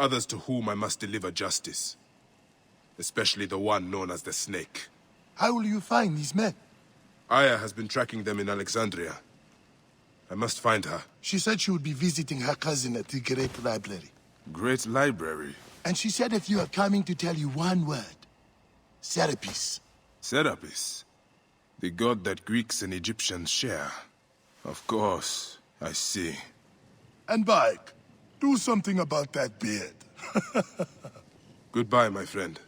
others to whom I must deliver justice. Especially the one known as the Snake. How will you find these men? Aya has been tracking them in Alexandria. I must find her. She said she would be visiting her cousin at the Great Library. Great Library? And she said if you are coming to tell you one word. Serapis. Serapis? The god that Greeks and Egyptians share. Of course, I see. And Bayek, do something about that beard. Goodbye, my friend.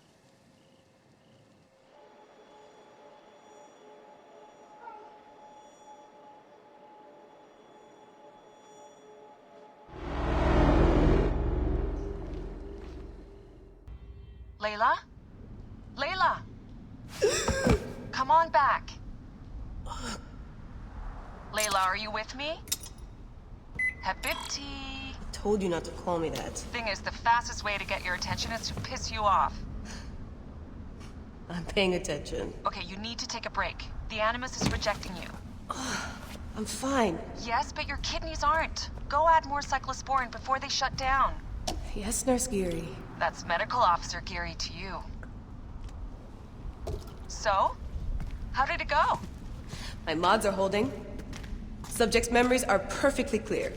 Layla? Layla! Come on back. Layla, are you with me? Habibti. I told you not to call me that. Thing is, the fastest way to get your attention is to piss you off. I'm paying attention. Okay, you need to take a break. The Animus is rejecting you. I'm fine. Yes, but your kidneys aren't. Go add more cyclosporin before they shut down. Yes, Nurse Geary. That's Medical Officer Geary to you. So? How did it go? My mods are holding. Subject's memories are perfectly clear.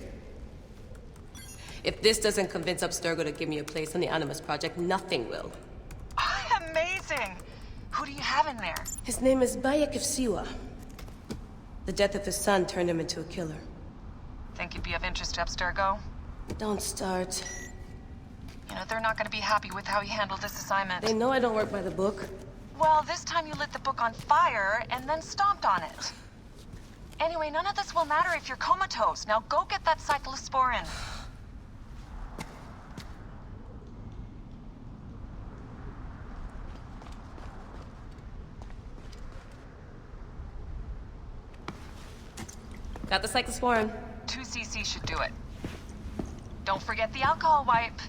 If this doesn't convince Abstergo to give me a place on the Animus Project, nothing will. Amazing! Who do you have in there? His name is Bayek of Siwa. The death of his son turned him into a killer. Think you'd be of interest to Abstergo? Don't start. You know, they're not gonna be happy with how you handled this assignment. They know I don't work by the book. Well, this time you lit the book on fire and then stomped on it. Anyway, none of this will matter if you're comatose. Now go get that cyclosporin. Got the cyclosporin. 2 cc should do it. Don't forget the alcohol wipe.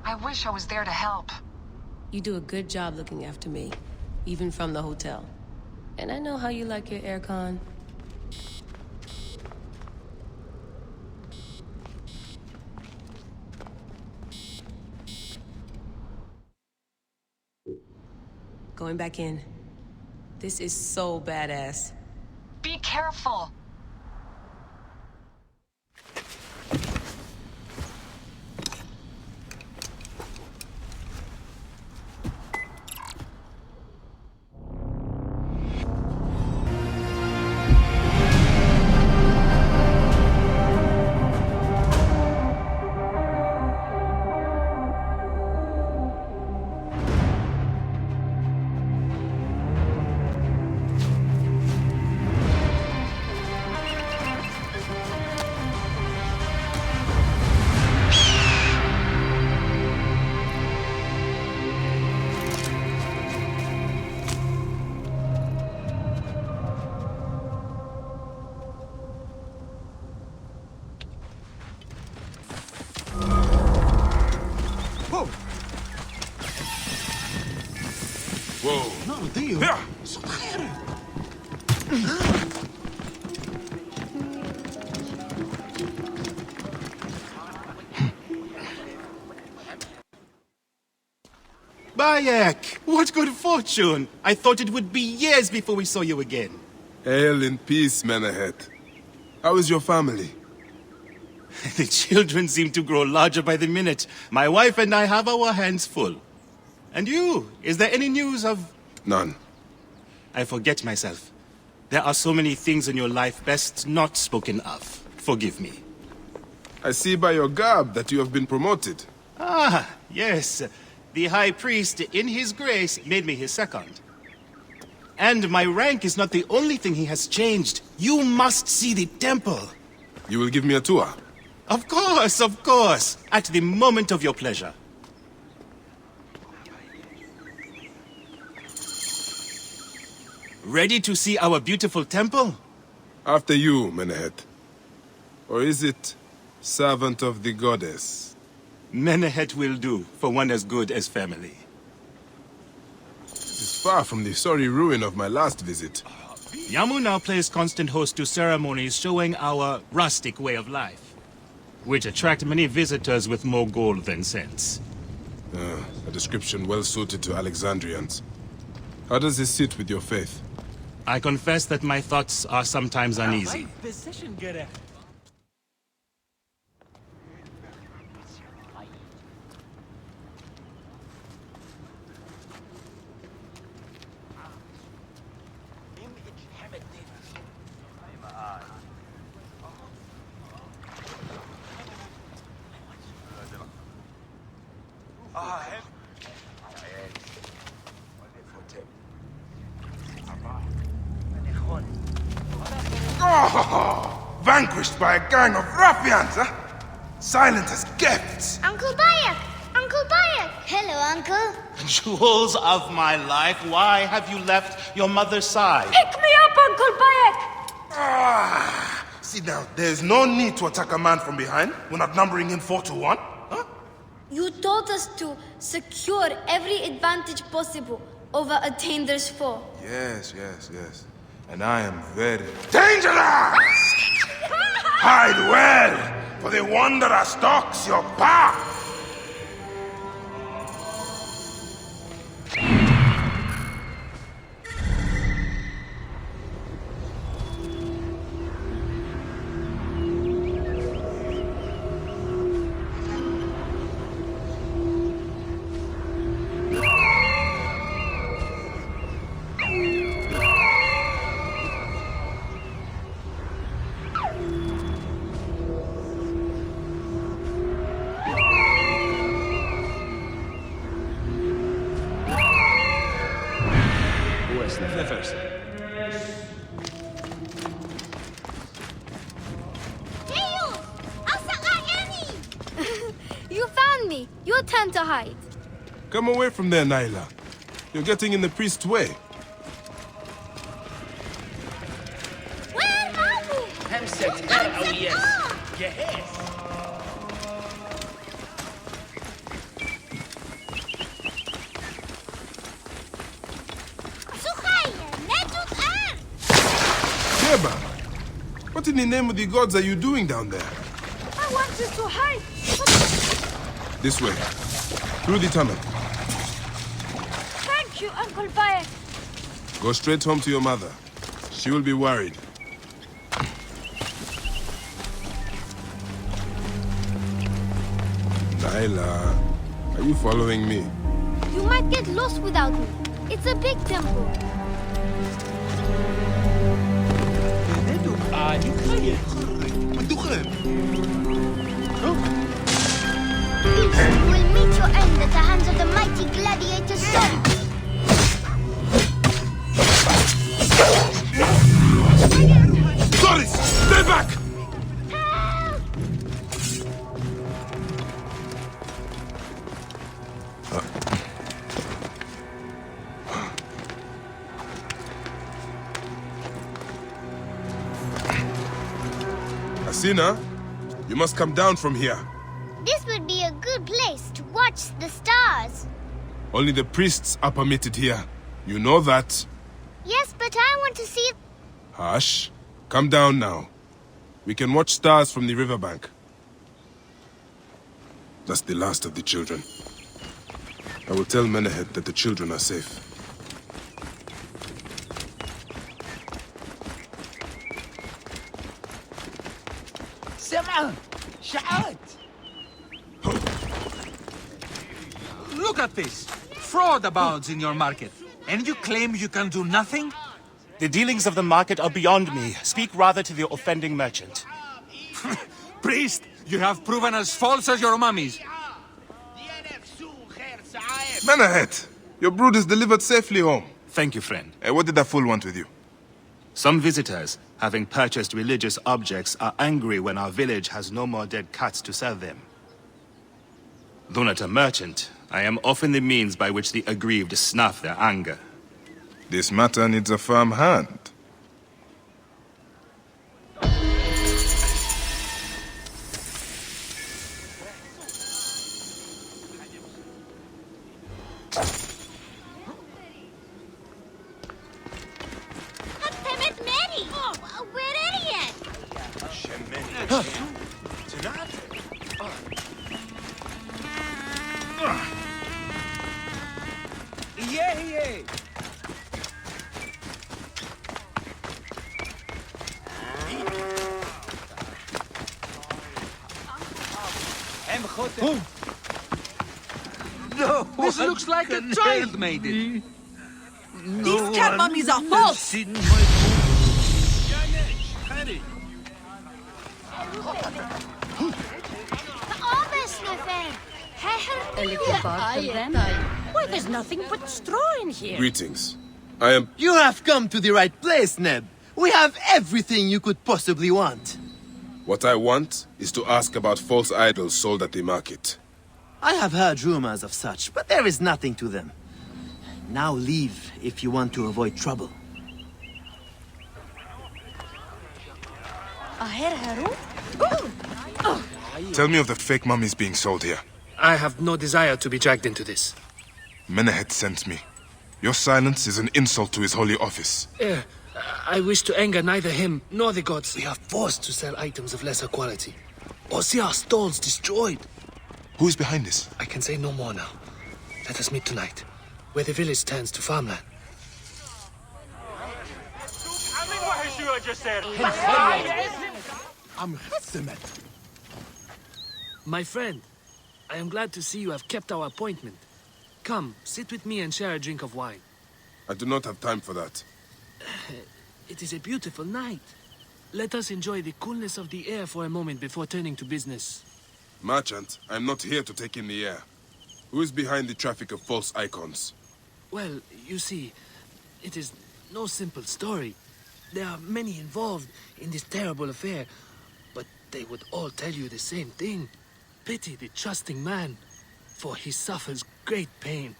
I wish I was there to help. You do a good job looking after me, even from the hotel. And I know how you like your aircon. Going back in. This is so badass. Be careful. Whoa. No, Dio. Yeah. Bayek! What good fortune! I thought it would be years before we saw you again. Hail in peace, Menehet. How is your family? The children seem to grow larger by the minute. My wife and I have our hands full. And you? Is there any news of... None. I forget myself. There are so many things in your life best not spoken of. Forgive me. I see by your garb that you have been promoted. Ah, yes. The High Priest, in his grace, made me his second. And my rank is not the only thing he has changed. You must see the temple. You will give me a tour? Of course, of course. At the moment of your pleasure. Ready to see our beautiful temple? After you, Menehet. Or is it servant of the goddess? Menehet will do, for one as good as family. It is far from the sorry ruin of my last visit. Yamu now plays constant host to ceremonies showing our rustic way of life, which attract many visitors with more gold than sense. A description well suited to Alexandrians. How does this sit with your faith? I confess that my thoughts are sometimes uneasy. Oh, vanquished by a gang of ruffians, huh? Silent as gifts. Uncle Bayek! Uncle Bayek! Hello, Uncle. Jewels of my life, why have you left your mother's side? Pick me up, Uncle Bayek! Ah, sit down. There's no need to attack a man from behind. We're not numbering him 4-1. Huh? You told us to secure every advantage possible over a Tander's foe. Yes. And I am very dangerous! Hide well, for the wanderer stalks your path! You found me. Your turn to hide. Come away from there, Nyla. You're getting in the priest's way. Where are you? Sheba, what in the name of the gods are you doing down there? I wanted to hide. This way. Through the tunnel. Thank you, Uncle Bayek. Go straight home to your mother. She will be worried. Nyla, are you following me? You might get lost without me. It's a big temple. You will meet your end at the hands of the mighty gladiator Cerberus. Doris, stay back! Asina, you must come down from here. This would be a good place to watch the stars. Only the priests are permitted here. You know that. Yes, but I want to see... Hush. Come down now. We can watch stars from the riverbank. That's the last of the children. I will tell Menehet that the children are safe. Look at this. Fraud abounds in your market. And you claim you can do nothing? The dealings of the market are beyond me. Speak rather to the offending merchant. Priest, you have proven as false as your mummies. Menehet, your brood is delivered safely home. Thank you, friend. What did that fool want with you? Some visitors, having purchased religious objects, are angry when our village has no more dead cats to sell them. Though not a merchant, I am often the means by which the aggrieved snuff their anger. This matter needs a firm hand. No, this looks like a child made it. These cat mummies are false! A little far from them? Why, there's nothing but straw in here. Greetings. I am... You have come to the right place, Neb. We have everything you could possibly want. What I want is to ask about false idols sold at the market. I have heard rumors of such, but there is nothing to them. Now leave if you want to avoid trouble. Tell me of the fake mummies being sold here. I have no desire to be dragged into this. Menehet sent me. Your silence is an insult to his holy office. I wish to anger neither him nor the gods. We are forced to sell items of lesser quality, or see our stalls destroyed. Who is behind this? I can say no more now. Let us meet tonight, where the village turns to farmland. I'm Hesimet. My friend, I am glad to see you have kept our appointment. Come, sit with me and share a drink of wine. I do not have time for that. It is a beautiful night. Let us enjoy the coolness of the air for a moment before turning to business. Merchant, I am not here to take in the air. Who is behind the traffic of false icons? Well, you see, it is no simple story. There are many involved in this terrible affair, but they would all tell you the same thing. Pity the trusting man, for he suffers great pain.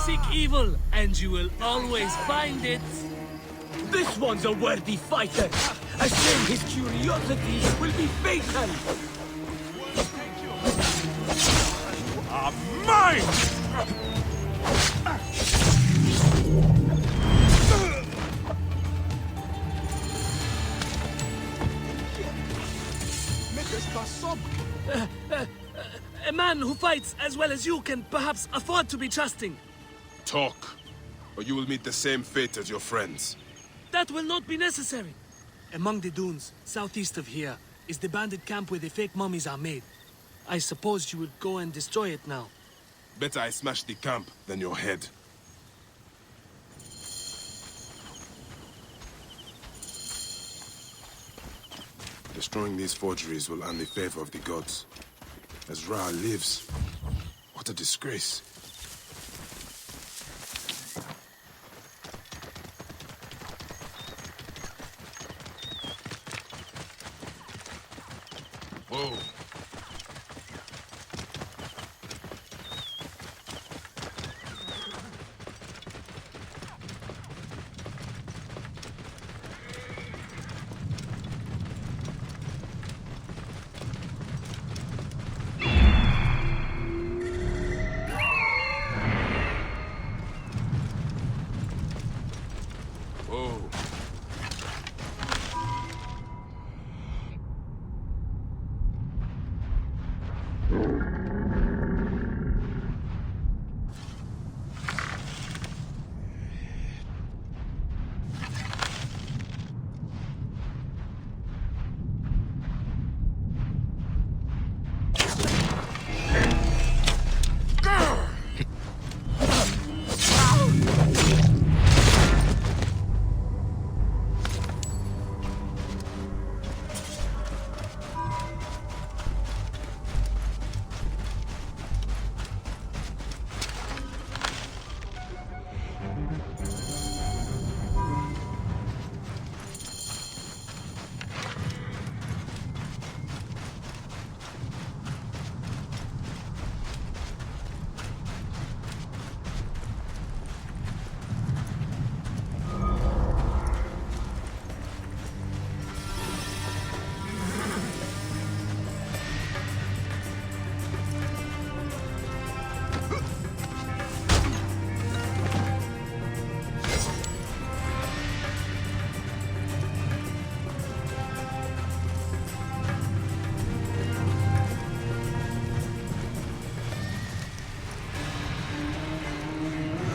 Seek evil, and you will always find it. This one's a worthy fighter. A shame his curiosity will be fatal. You are mine! A man who fights as well as you can perhaps afford to be trusting. Talk, or you will meet the same fate as your friends. That will not be necessary. Among the dunes, southeast of here, is the bandit camp where the fake mummies are made. I suppose you would go and destroy it now. Better I smash the camp than your head. Destroying these forgeries will earn the favor of the gods. As Ra lives, what a disgrace. Whoa.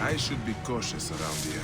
I should be cautious around here.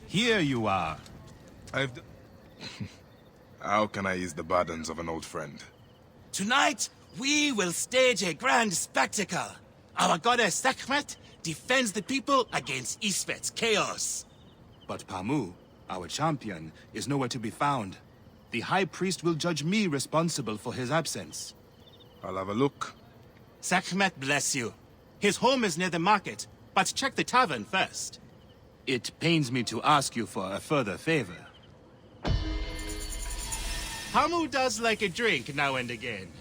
Here you are. How can I ease the burdens of an old friend? Tonight, we will stage a grand spectacle. Our goddess Sekhmet defends the people against Isfet's chaos. But Pamu, our champion, is nowhere to be found. The High Priest will judge me responsible for his absence. I'll have a look. Sekhmet bless you. His home is near the market, but check the tavern first. It pains me to ask you for a further favor. Pamu does like a drink now and again.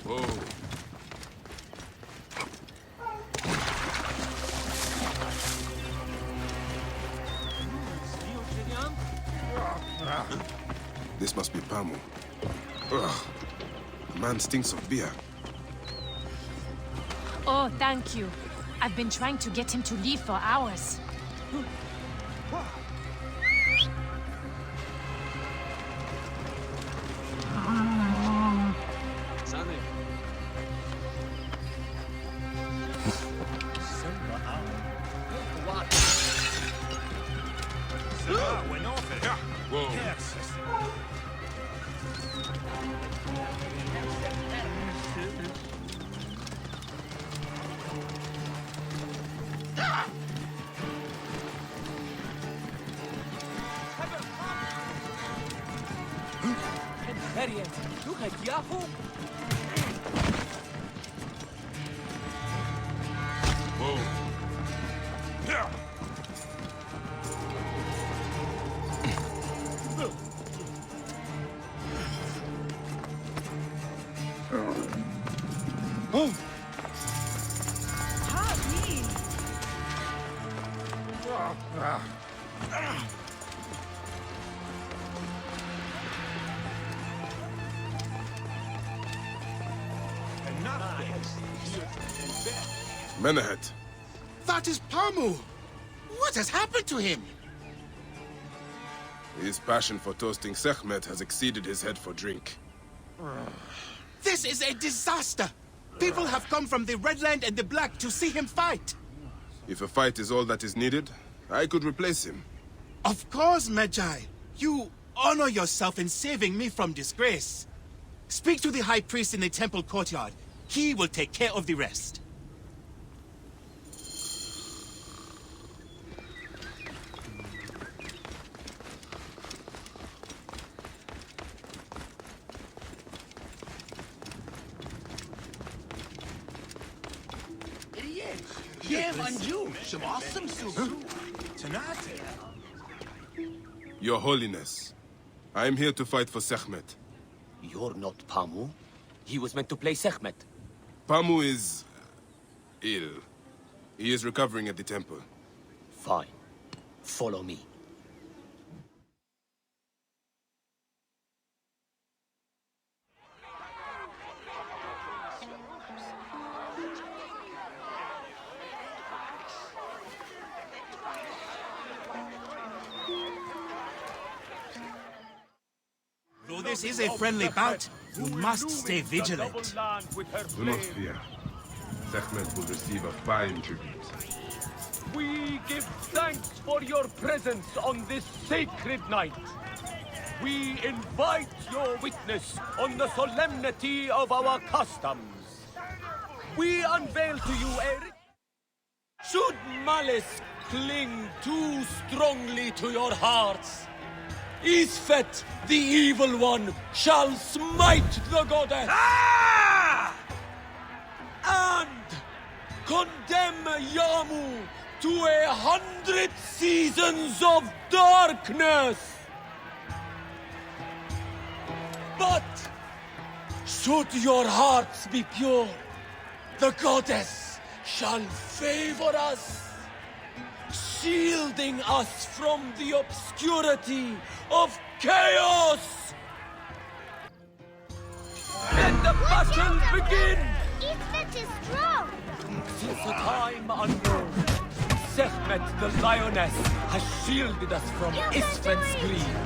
Whoa. This must be Pamu. Ugh. The man stinks of beer. Oh, thank you. I've been trying to get him to leave for hours. Menehet. That is Pamu! What has happened to him? His passion for toasting Sekhmet has exceeded his head for drink. This is a disaster! People have come from the Red Land and the Black to see him fight! If a fight is all that is needed, I could replace him. Of course, Magi. You honor yourself in saving me from disgrace. Speak to the High Priest in the temple courtyard. He will take care of the rest. Your Holiness, I am here to fight for Sekhmet. You're not Pamu. He was meant to play Sekhmet. Pamu is ill. He is recovering at the temple. Fine. Follow me. Though this is a friendly bout, you must stay vigilant. Do not fear. Sekhmet will receive a fine tribute. We give thanks for your presence on this sacred night. we invite your witness on the solemnity of our customs. We unveil to you a... Should malice cling too strongly to your hearts, Isfet, the evil one, shall smite the goddess! And condemn Yamu to 100 seasons of darkness! But should your hearts be pure, the goddess shall favor us, shielding us from the obscurity of chaos! Let the battle begin! Isfet is strong! Since a time unknown, Sekhmet the lioness has shielded us from Isfet's greed.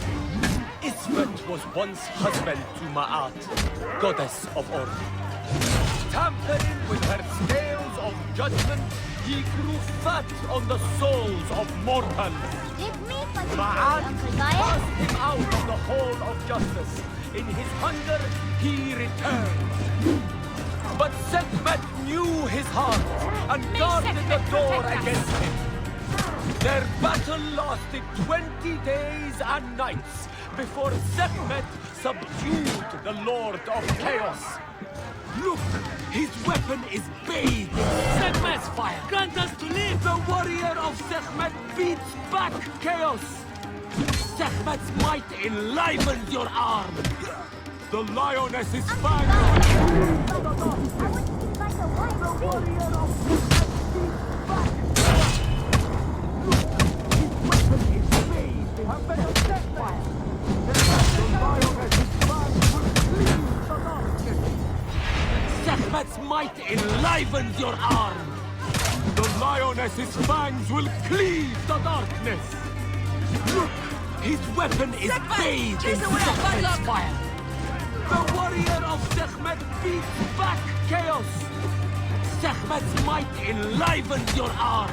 Isfet was once husband to Ma'at, goddess of order. Tampering with her scales of judgment, he grew fat on the souls of mortals. Ma'at cast him out of the hall of justice. In his hunger, he returned. But Sekhmet knew his heart and guarded the door against him. Their battle lasted 20 days and nights before Sekhmet subdued the Lord of Chaos. Look, his weapon is bathed in Sekhmet's fire. Grant us to live! The warrior of Sekhmet beats back Chaos. Sekhmet's might enlivens your arm. The lioness's fang. Sekhmet's might enlivens your arm. The lioness's fangs will cleave the darkness. Look, his weapon is bathed in Sekhmet's fire. The warrior of Sekhmet beats back chaos. Sekhmet's might enlivens your arm.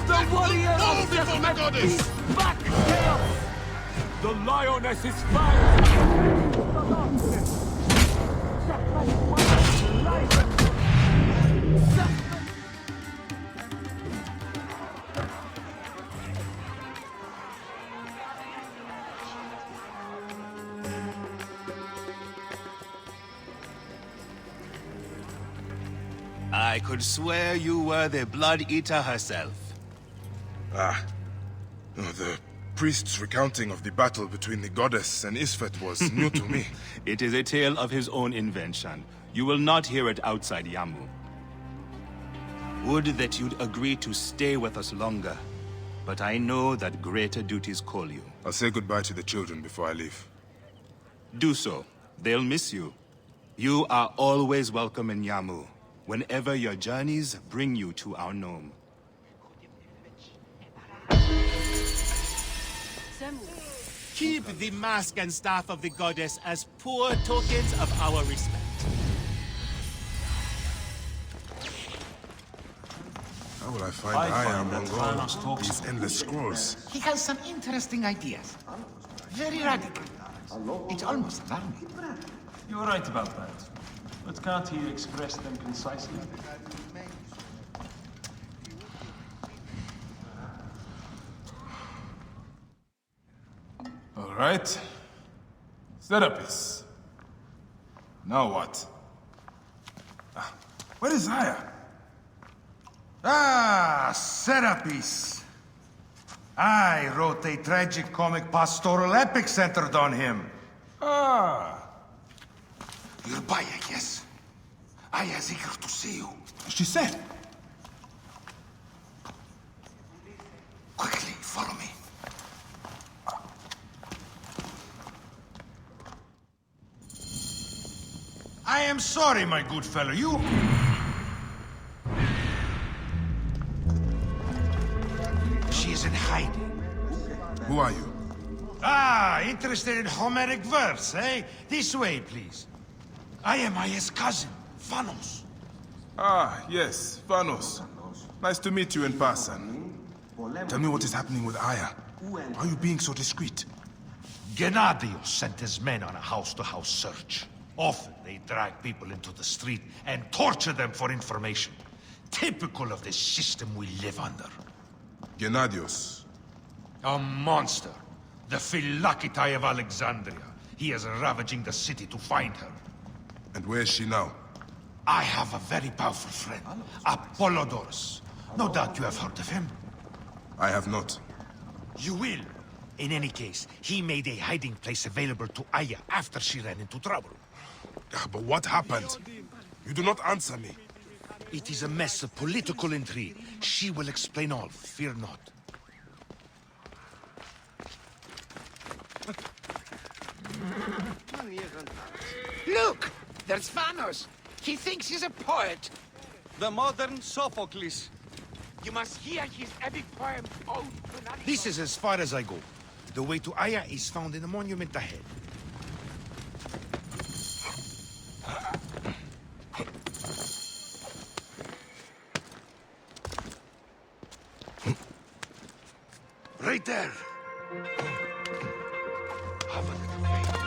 The warrior of Sekhmet beats back chaos. The lioness's fangs will cleave the darkness. Sekhmet's might enlivens. I could swear you were the Blood Eater herself. Ah. No, the priest's recounting of the battle between the goddess and Isfet was new to me. It is a tale of his own invention. You will not hear it outside Yamu. Would that you'd agree to stay with us longer. But I know that greater duties call you. I'll say goodbye to the children before I leave. Do so. They'll miss you. You are always welcome in Yamu, whenever your journeys bring you to our Nome. Keep the mask and staff of the goddess as poor tokens of our respect. How will I find Aya among all these endless scrolls? He has some interesting ideas. Very radical. It's almost alarming. You're right about that. But can't he express them concisely? All right. Serapis. Now what? Where is Aya? Ah, Serapis. I wrote a tragic comic pastoral epic centered on him. Ah. You're Baya, yes? Aya's eager to see you. She said. Quickly, follow me. I am sorry, my good fellow. You... She is in hiding. Who are you? Ah, interested in Homeric verse, eh? This way, please. I am Aya's cousin, Vanos. Ah, yes, Vanos. Nice to meet you in person. Tell me what is happening with Aya. Why are you being so discreet? Gennadios sent his men on a house-to-house search. Often they drag people into the street and torture them for information. Typical of the system we live under. Gennadios. A monster. The Phylakitai of Alexandria. He is ravaging the city to find her. And where is she now? I have a very powerful friend, Apollodorus. No doubt you have heard of him. I have not. You will. In any case, he made a hiding place available to Aya after she ran into trouble. But what happened? You do not answer me. It is a mess of political intrigue. She will explain all, fear not. Look! There's Vanos! He thinks he's a poet! The modern Sophocles. You must hear his epic poem, Ode to None. This is as far as I go. The way to Aya is found in the monument ahead. Right there. Have a little faith.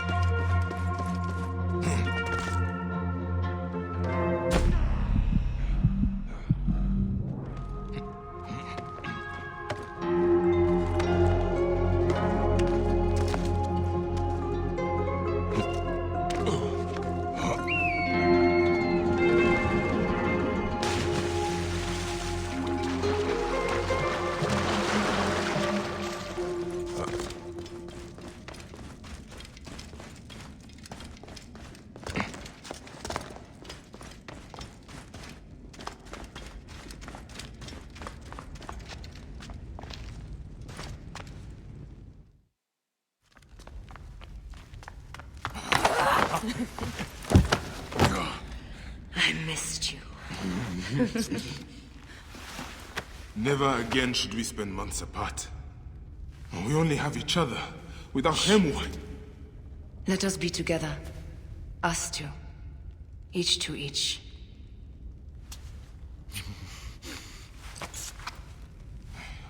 I missed you. Never again should we spend months apart. We only have each other. Without him, what? Let us be together. Us two. Each to each.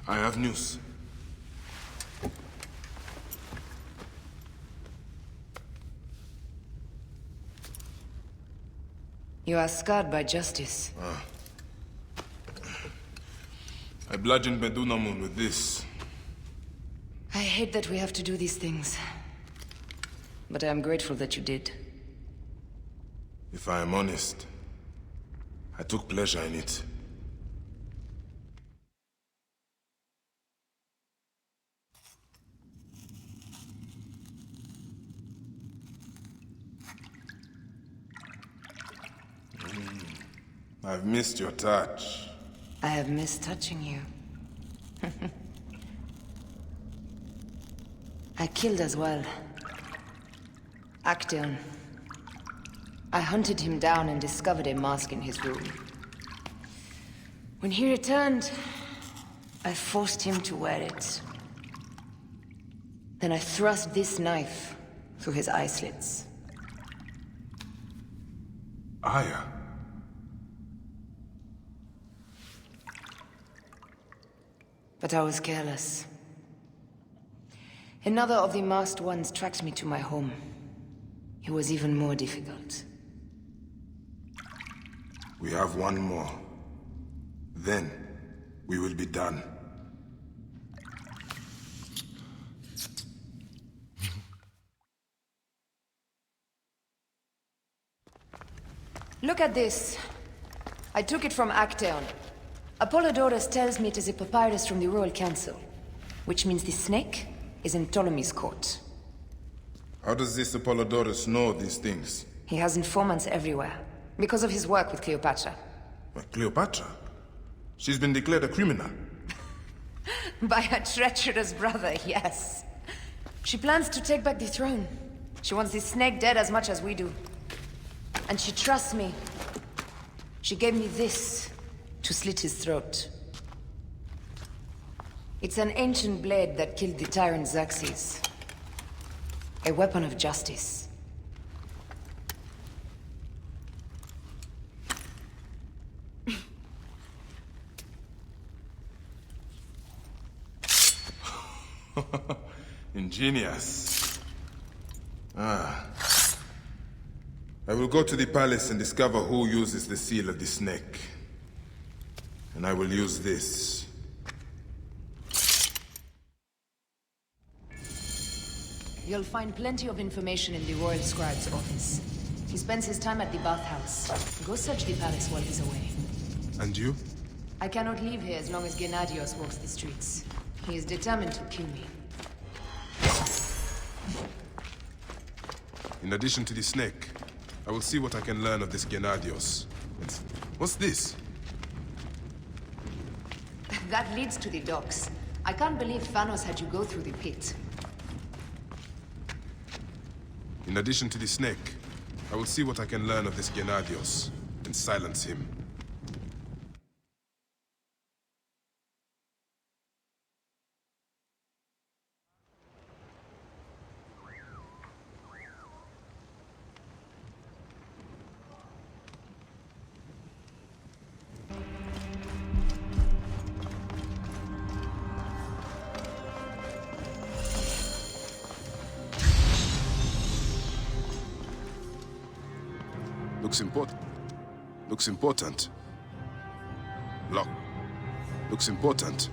I have news. You are scarred by justice. I bludgeoned Medunamun with this. I hate that we have to do these things. But I am grateful that you did. If I am honest, I took pleasure in it. I've missed your touch. I have missed touching you. I killed as well. Actaeon. I hunted him down and discovered a mask in his room. When he returned, I forced him to wear it. Then I thrust this knife through his eye slits. Aya. But I was careless. Another of the masked ones tracked me to my home. It was even more difficult. We have one more. Then, we will be done. Look at this. I took it from Actaeon. Apollodorus tells me it is a papyrus from the Royal Council, which means the snake is in Ptolemy's court. How does this Apollodorus know these things? He has informants everywhere, because of his work with Cleopatra. But Cleopatra? She's been declared a criminal. By her treacherous brother, yes. She plans to take back the throne. She wants the snake dead as much as we do. And she trusts me. She gave me this to slit his throat. It's an ancient blade that killed the tyrant Xerxes. A weapon of justice. Ingenious. Ah. I will go to the palace and discover who uses the seal of the snake. And I will use this. You'll find plenty of information in the Royal Scribe's office. He spends his time at the bathhouse. Go search the palace while he's away. And you? I cannot leave here as long as Gennadios walks the streets. He is determined to kill me. In addition to the snake, I will see what I can learn of this Gennadios. What's this? That leads to the docks. I can't believe Thanos had you go through the pit. In addition to the snake, I will see what I can learn of this Gennadios and silence him. Looks important. Looks important.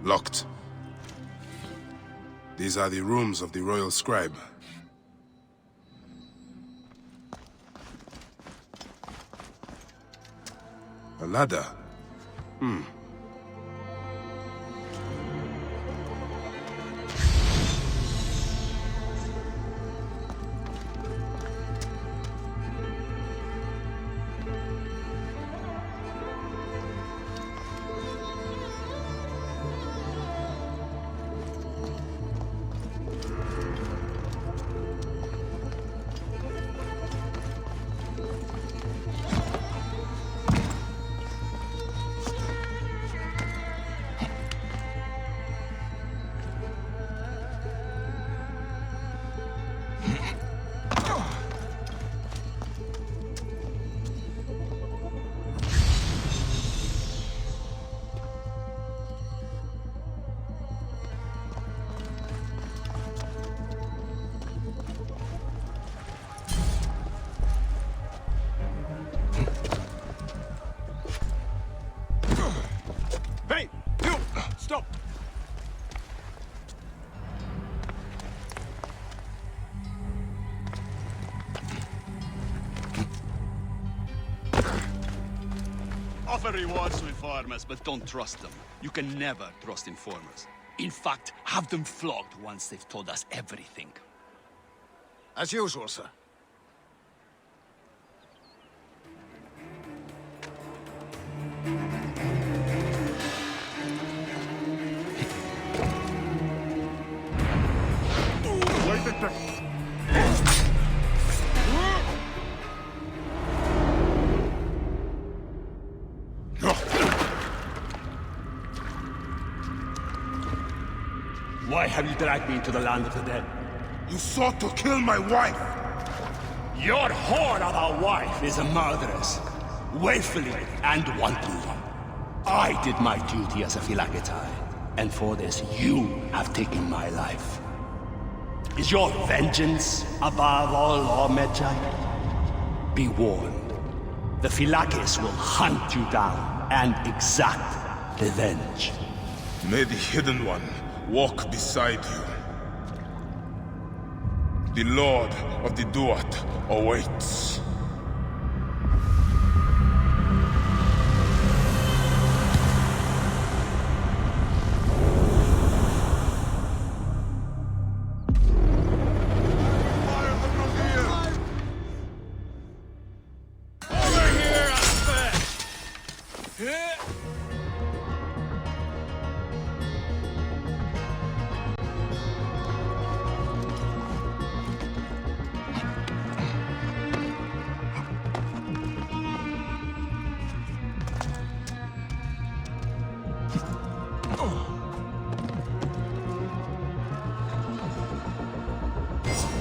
Locked. These are the rooms of the Royal Scribe. A ladder. Hey! You! Stop! Offer rewards to informers, but don't trust them. You can never trust informers. In fact, have them flogged once they've told us everything. As usual, sir. Why have you dragged me into the land of the dead? You sought to kill my wife! Your whore of a wife is a murderess, willfully and wantonly. I did my duty as a Phylakitai, and for this you have taken my life. Is your vengeance above all law, Medjay? Be warned. The Phylakis will hunt you down and exact revenge. May the Hidden One walk beside you. The Lord of the Duat awaits.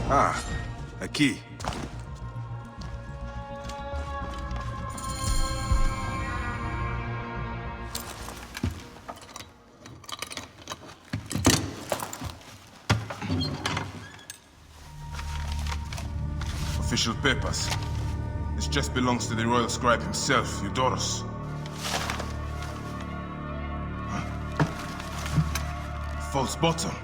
Ah, a key. official papers. This chest belongs to the royal scribe himself, Eudorus. False bottom.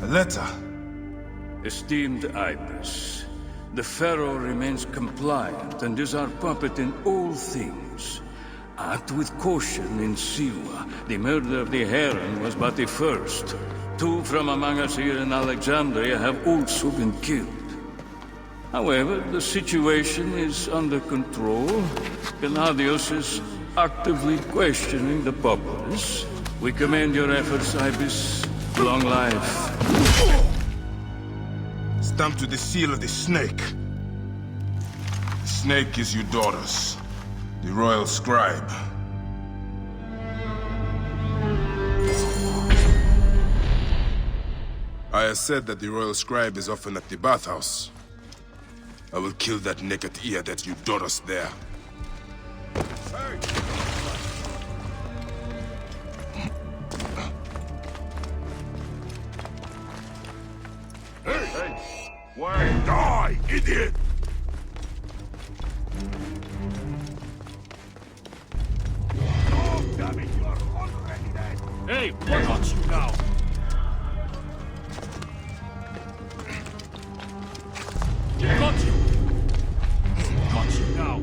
A letter. Esteemed Ibis, the Pharaoh remains compliant and is our puppet in all things. Act with caution in Siwa. The murder of the Heron was but the first. 2 from among us here in Alexandria have also been killed. However, the situation is under control. Gennadios is actively questioning the populace. We commend your efforts, Ibis. Long life. Stamped with the seal of the snake. The snake is Eudorus, the royal scribe. I have said that the royal scribe is often at the bathhouse. I will kill that naked ear that Eudorus there. Hey! Why die, idiot? Oh, damn it, you're already dead! Hey, what got you now? Got you! Got you now!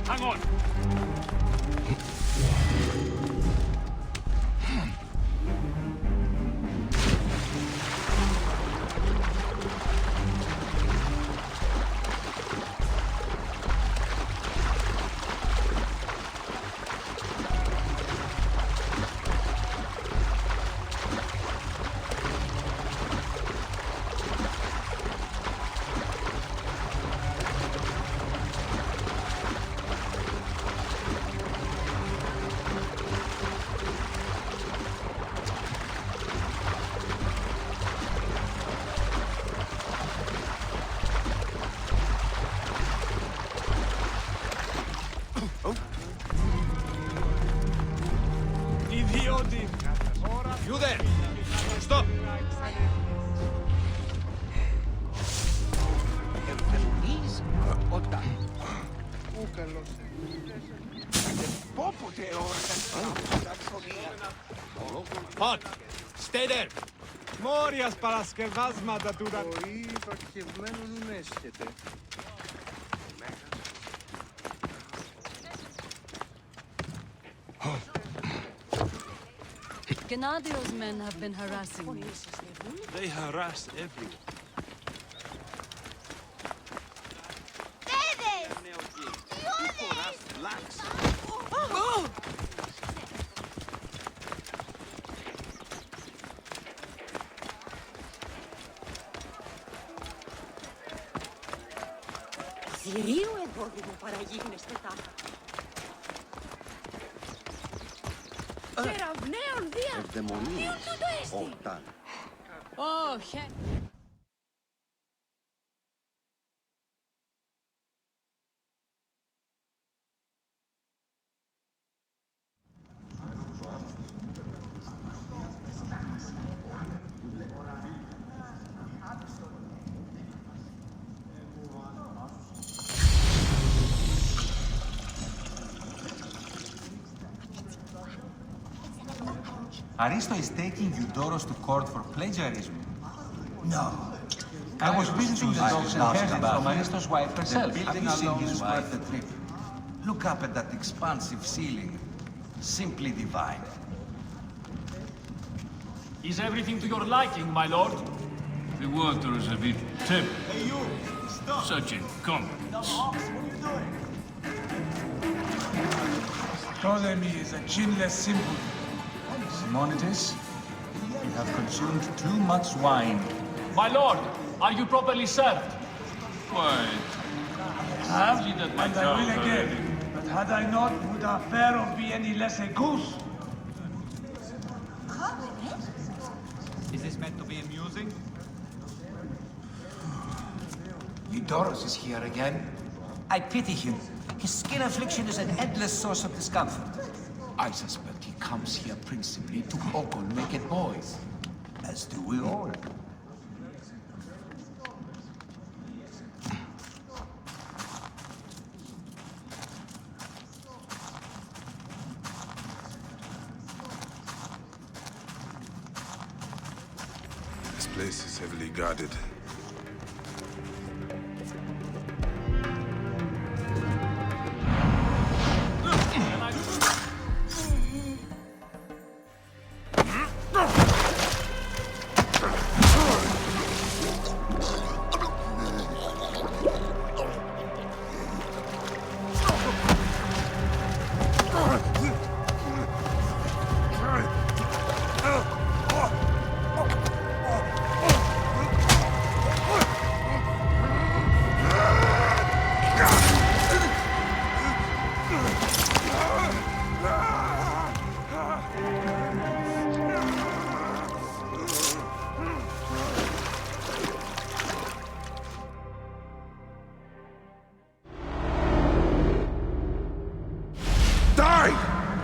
Hang on! You there! Stop! Halt! Stay there! Μόριας παρασκευάσματα του ροή παχευμένων έσχεται. Gennadios' men have been harassing me. They harass everyone. Θηρίου εμπόδιμο παραγίγνεστε τάχα. Κεραυναίων δια! Ευδαιμονίας, όταν. Όχι. Aristo is taking Eudorus to court for plagiarism. No. I was visiting the dogs and heard it from Aristo's wife herself. The building alone is worth the trip. Look up at that expansive ceiling. Simply divine. Is everything to your liking, my lord? The water is a bit tepid. Hey, you! Stop! Such incompetence. Ptolemy is a chinless simpleton. Simonides, you have consumed too much wine. My lord, are you properly served? Quiet. Have, that my and I will cow again. already. But had I not, would our pharaoh be any less a goose? Is this meant to be amusing? Eudoros is here again. I pity him. His skin affliction is an endless source of discomfort. I suspect he comes here principally to ogle naked boys. As do we all. This place is heavily guarded.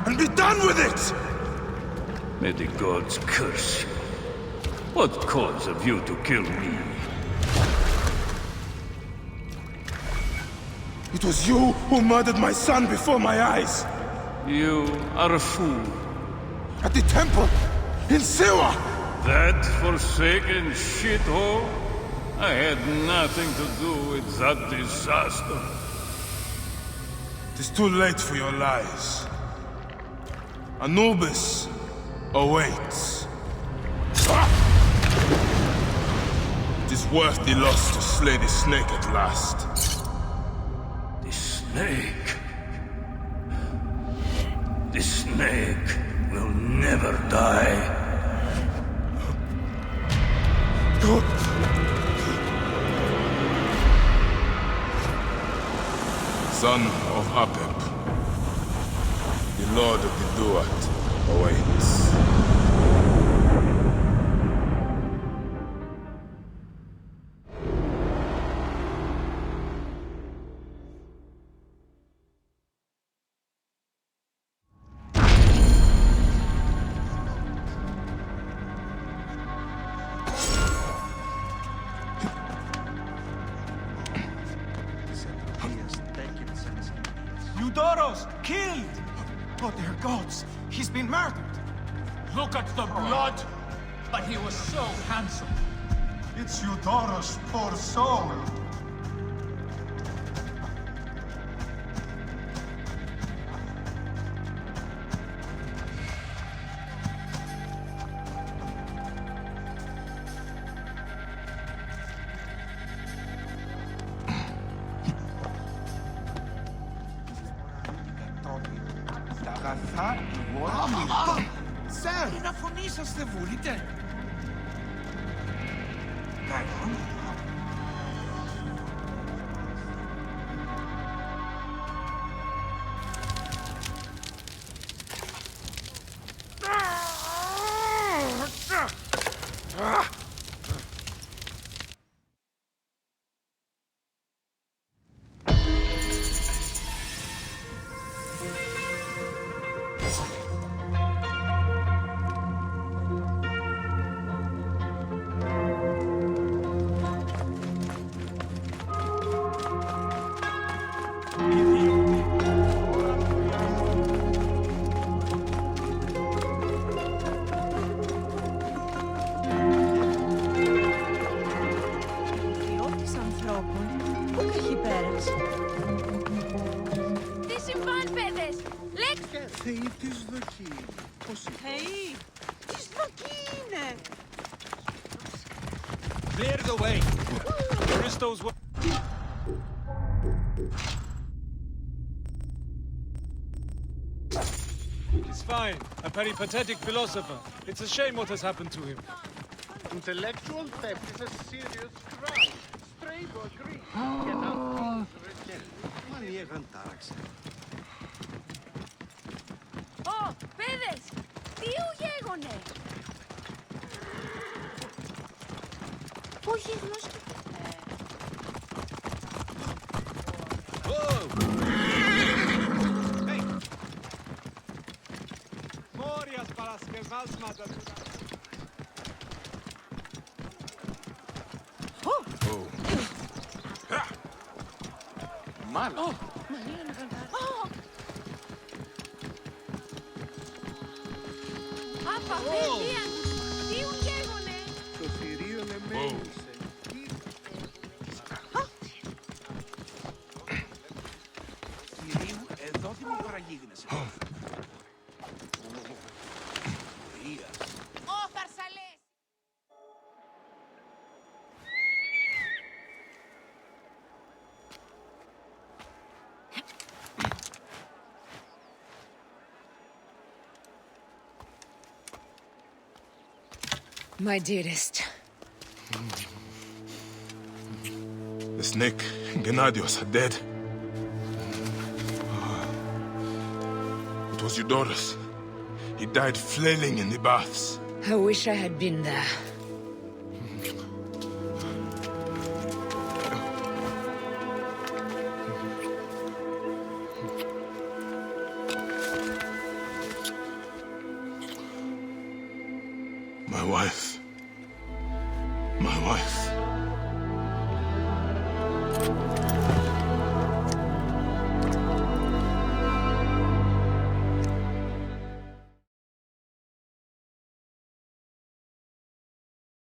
And be done with it! May the gods curse you. What cause have you to kill me? It was you who murdered my son before my eyes! You are a fool. At the temple, in Siwa! That forsaken shithole? I had nothing to do with that disaster. It is too late for your lies. Anubis awaits. It is worth the loss to slay the snake at last. The snake? The snake will never die. Son of Apep, the Lord of the Duat awaits. Eudoros! Killed! Oh, dear gods! He's been murdered! Look at the blood! But he was so handsome. It's Eudoros, poor soul! Sir! Τι να φωνήσαστε βούλετε! Clear the way! Christos will... He's fine. A peripatetic philosopher. It's a shame what has happened to him. Intellectual theft is a serious crime. Straight or agree. Get out. Ω, παιδες! Τι ουγέγονε! Όχι, γνώση. Μόριας παρασκευάσματα του. Μάλλον. Άπα, παιδιά, τι ουν γέγονε. Το θηρίο λεμένισε. Κυρίου, εδώ τι μου παραγίγνεσαι. Ω, φαρσαλές. My dearest. The snake and Gennadios are dead. It was Eudorus. He died flailing in the baths. I wish I had been there. My wife. My wife.